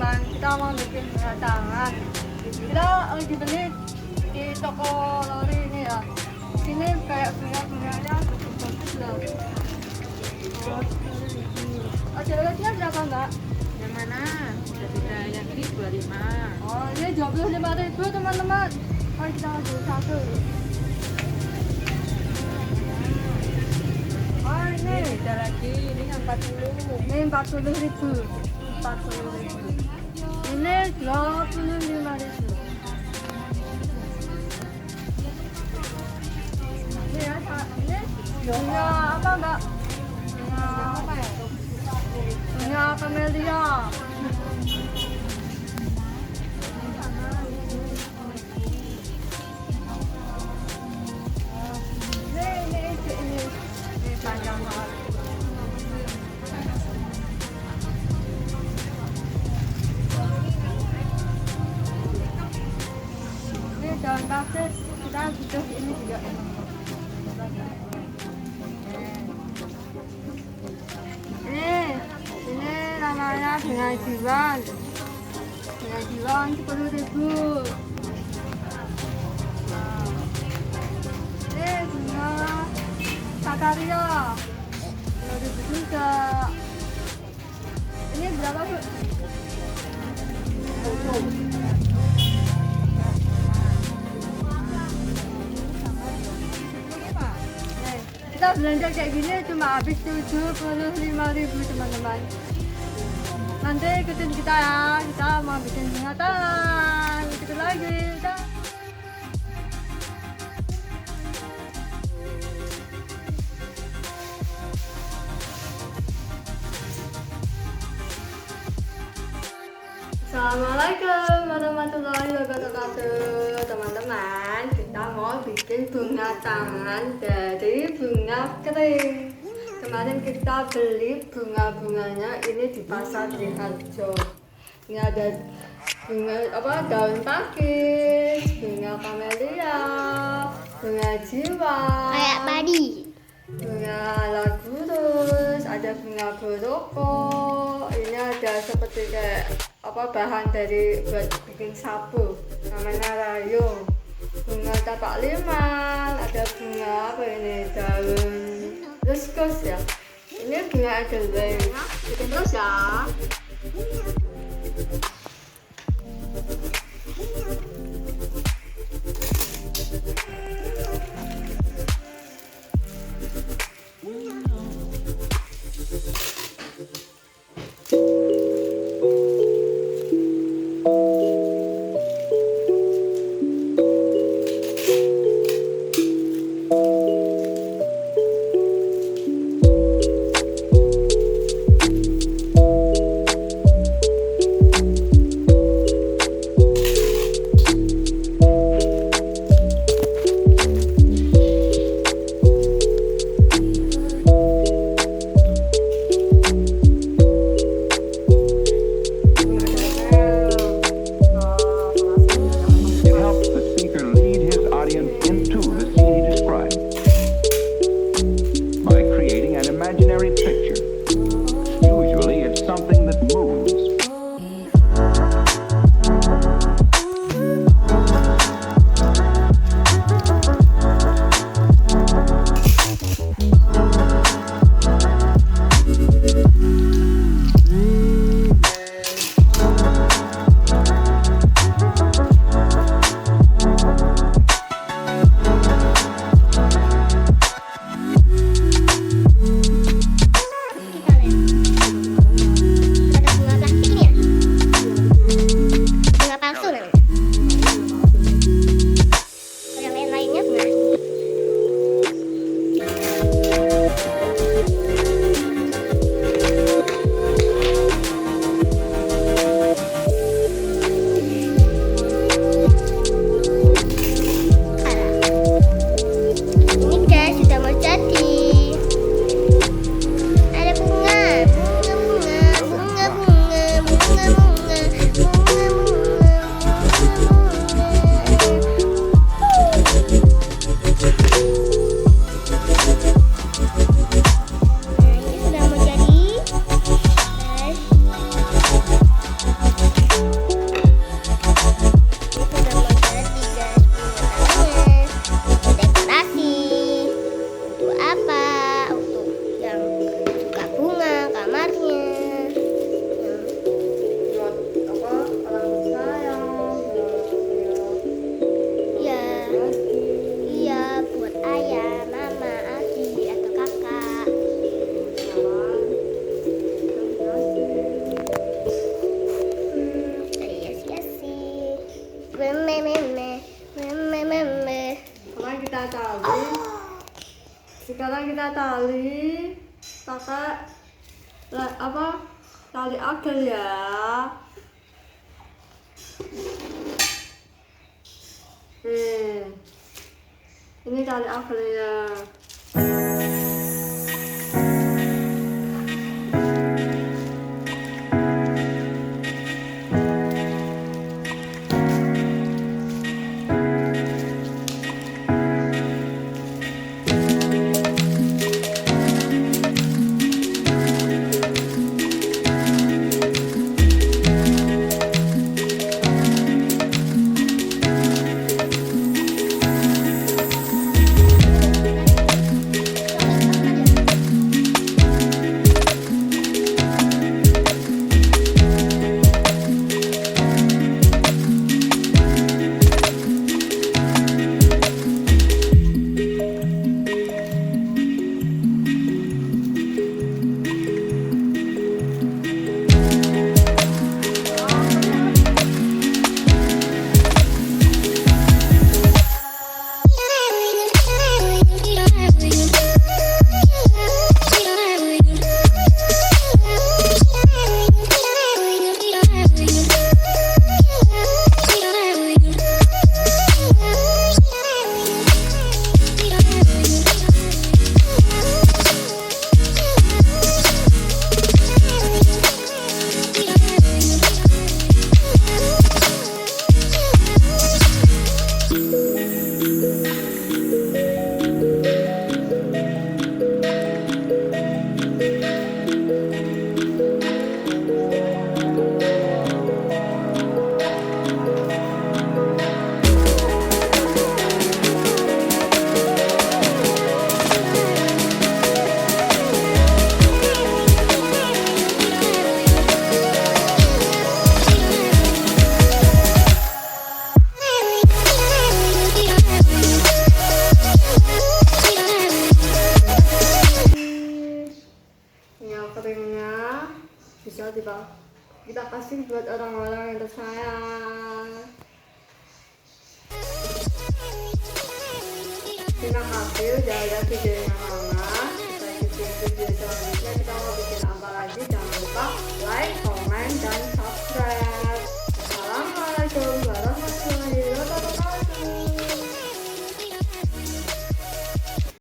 teman-teman, kita mau bikin bunga tangan. Kita lagi beli di toko lori ini ya. Sini kayak bunga-bunganya bagus-bagus loh. Oh, jelasnya berapa mbak? Yang mana? Beda, yang ini 25. Oh, ini 25.000 teman-teman. Mari kita ambil satu. Oh, ini Beda lagi, ini yang 40. ini 40.000. 40.000. Ini 25.000. Ini ya, ini bunga apa mbak? Bunga apa ya? Bunga camellia. Ini panjang banget. Ini daun pasir kita butuh ini juga. Ini namanya bunga jiwan. Bunga jiwan 10.000. Ini bunga sakaria 10.000 juga. Ini berapa bu? Kita belanja kayak gini cuma habis 75.000 teman-teman. Nanti ikutin kita ya, kita mau bikin bunga tangan. Ikutin lagi. Assalamualaikum warahmatullahi wabarakatuh. Teman-teman, kita mau bikin bunga tangan dari bunga kering. Kemarin kita beli bunga-bunganya ini di pasar beringharjo. Ini ada bunga apa, daun pakis, bunga camellia, bunga jiwan, Kayak padi. bunga lagurus, ada bunga boroko. Ini ada seperti kayak apa, bahan dari buat bikin sapu, namanya rayung. Bunga tapak liman, ada bunga apa ini, daun ruskus ya. Ini bunga edelweiss. Bikin terus ya. tali pakai tali agar ya. Ini tali agarnya. Keringnya bisa kita kasih buat orang-orang yang tersayang. Terima kasih udah lihat videonya mama.